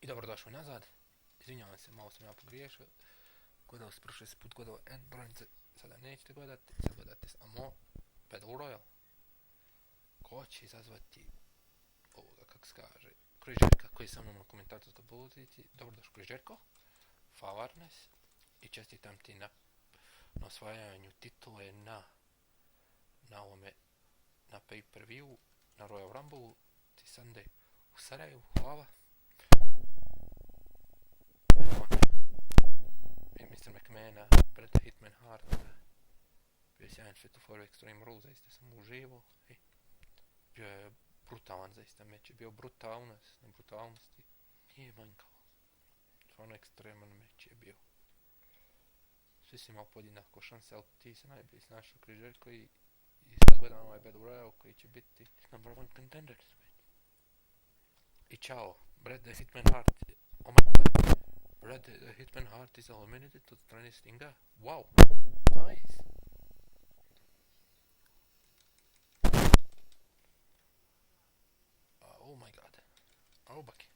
I dobrodošli nazad. Izvinjavam se, malo sam ja pogriješio. Gledali ste prošli put gledao End brojnice, sada nećete gledati, sad gledate samo Battle Royale. Ko će izazvati ovoga, kako se kaže, Križerka koji je sa mnom na komentarskoj poziciji. Dobrodošli Križerko, Favarnes i čestitam ti na osvajanju titule na ovome, na pay-per-view, na Royal Rumble, ti Sunday u Sarajevu, hvala. Mr. McMahona, Bret Hitman Hart, bio je sjajan Fatal 4 Extreme Rules, zaista sam uživao. Bio je brutalan zaista meč, je bio brutalnost na brutalnosti, nije manjkalo. Stvarno ekstreman meč je bio. Svi su imali podjednako šanse, ali ti se najbolji snašao Križerko i sad gledam ovaj Battle Royale koji će biti number one contenders. I čao, Bret the Hitman Hart, oh my god. Bret the Hitman Hart is eliminated od strane Stinga. Wow, nice. Oh my god. Albaki.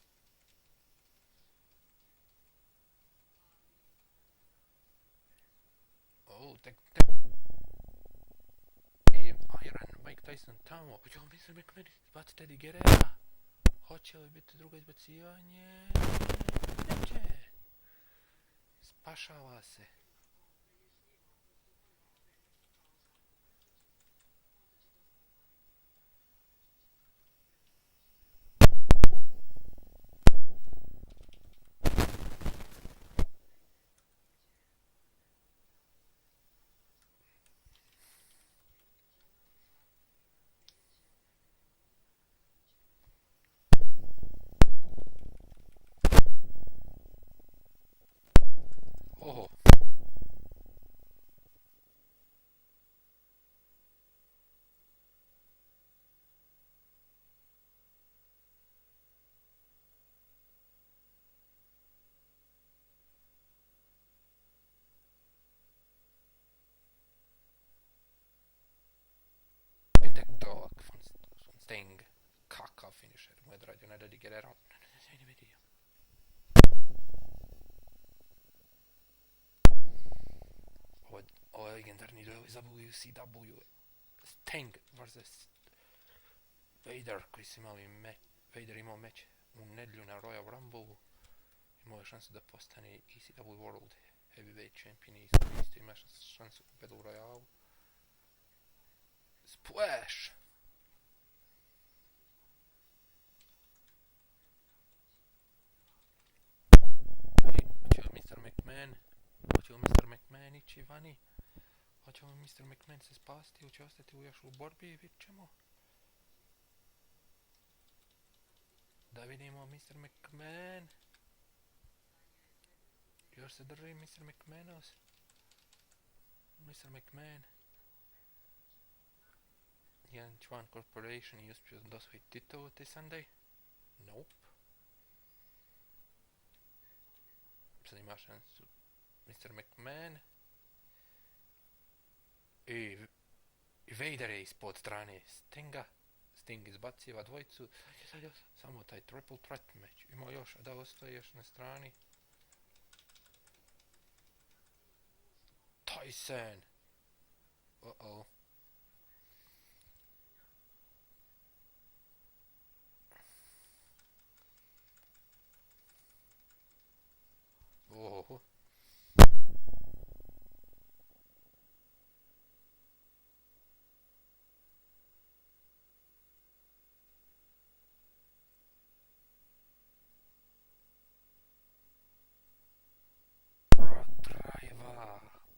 Oh, tek. Iron, Mike Tyson tamo. Hoće li Mr. McMahon izbaciti Eddie Guerrera? Hoće li biti drugo izbacivanje? Neće. Spašava se. Oho. Dog von Sting. Kakav finisher mu je odradio na Eddie Guerrero. Ne vidio. Ovo je legendarni duel iz WCW. Sting vs. Vader koji su imali meč. Vader imao meč u nedjelju na Royal Rumble. Imao je šansu da postane ECW World Heavyweight Champion i isto ima šansu u Battle Royale. Splash! Hoće li Mr. McMahon? Hoće li Mr. McMahon ići vani? Hoće li Mr. McMahon se spasti ili će ostati još u borbi? Vidjet ćemo. Da vidimo Mr. McMahon. Još se drži Mr. McMahonos. Mr. McMahon. Jedan član Corporation i uspio da osvoji titulu te Sunday. Nope. Sad ima šansu Mr. McMahon. I Vader je ispod strane Stinga. Sting izbaciva dvojicu. Samo taj triple threat match. Ima još, a da ostaje još na strani. Tyson! Uh-oh. Oh.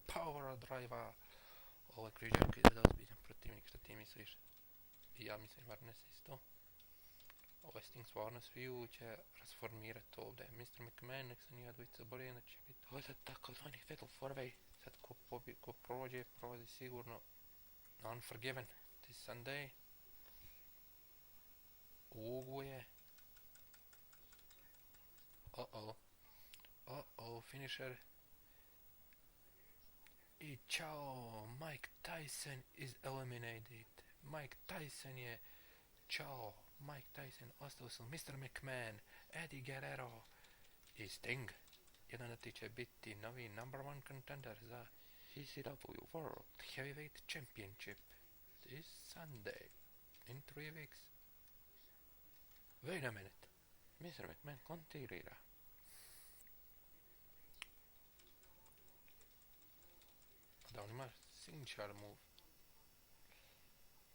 Power driver. Ovo je Križerko izgleda ozbiljan protivnik, što ti misliš? I ja mislim Varnes isto. Ovo je Sting stvarno sviju će rasformirati ovdje. Mr. McMahon nek se nije dvojica bori, onda će biti ovdje takozvani Fatal 4-way. Sad ko prođe, prolazi sigurno na Unforgiven. This Sunday. Uguje. Uh-oh, finisher. I čao, Mike Tyson is eliminated. Mike Tyson je čao. Mike Tyson, ostao su Mr. McMahon, Eddie Guerrero i Sting. Jedan od tih će biti novi number one contender za ECW World Heavyweight Championship this Sunday in 3 weeks. Wait a minute. Mr. McMahon kontirira. Da on ima signature move.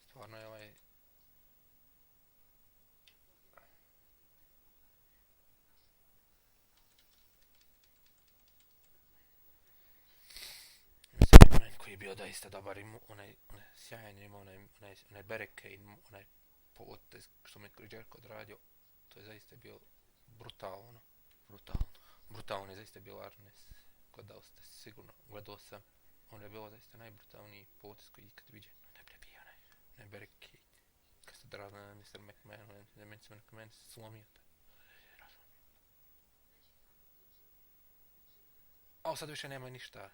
Stvarno je ovaj... Mr. McMahon koji je bio doista dobar, onaj sjajan, ima onaj barricade, onaj potez što mi je Jericho odradio. To je zaista bio brutalno. Brutalno je zaista bio Arnes. Gledao ste sigurno, gledao sam. On je bilo zaista najbrutalniji potez koji ikad viđen. Najbolje bio onaj barricade. Kad se drala na Mr. McMahon, Mr. McMahon se slomio. O, sad više nema ništa.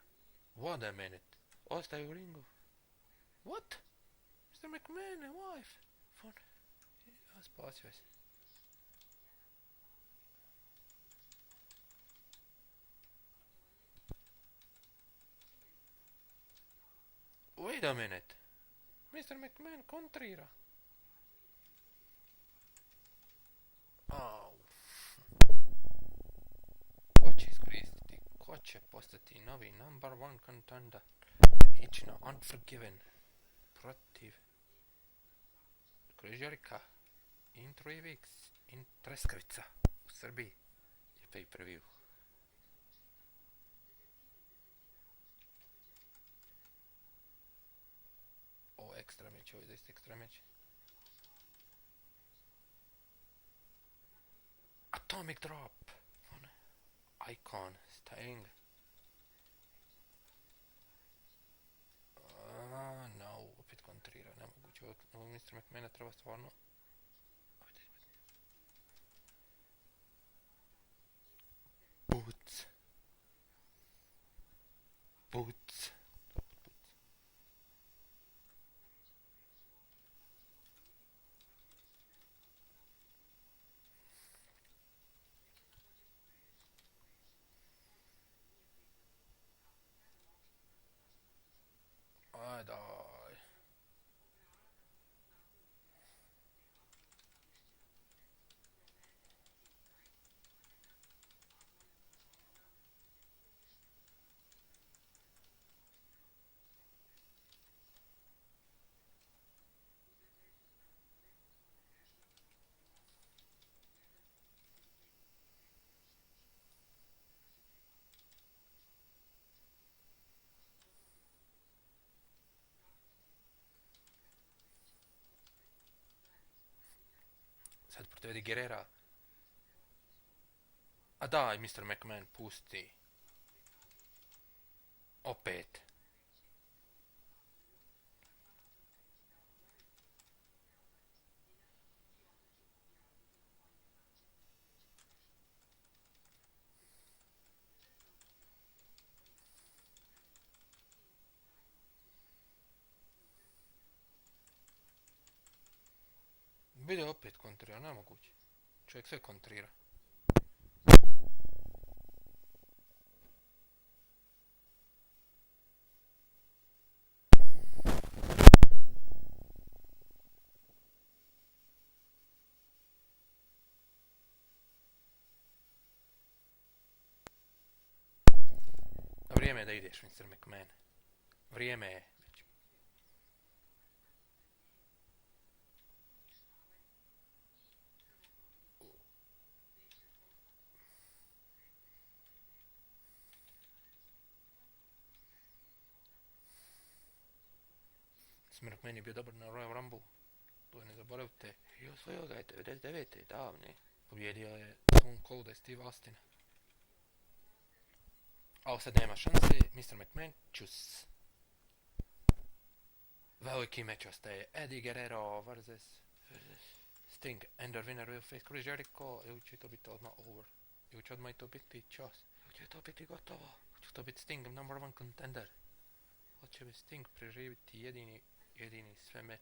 What a minute. Ostaje u ringu. What? Mr. McMahon, wife. Fon. Spasio se. Wait a minute. Mr. McMahon kontrira. Au. Ko će iskoristiti? Ko će postati novi number one contender? Ići na Unforgiven protiv Chris Jericho in 3 weeks in Treskavica u Srbiji je pay per view. Ovo je ekstra meč, ovo je zaista ekstra meč. Atomic drop. Icon, Sting. No, opet kontrira, nemoguće. Ovo Mr. McMahona treba stvarno... Boots. Aj daj. Sad protiv Eddie Guerrera. A daj, Mr. McMahon, pusti. Opet. Bude opet kontrira, nemoguće. Čovjek sve kontrira. Vrijeme je da ideš, Mr. McMahon. Vrijeme je. Mr. McMahon je bio dobar na Royal Rumble. To ne zaboravite. I osvojio ga je 99. davne. Pobjedio je Stone Colda i Steve Austina. A ovo sad nema šanse. Mr. McMahon, čus. Veliki meč ostaje Eddie Guerrero vs. Sting. And the winner will face Chris Jericho. Ili će to biti odmah over. Ili će odmah to biti čas. Ili će to biti gotovo. Ili će to biti Sting, number one contender. Hoće li Sting preživiti jedini sve meč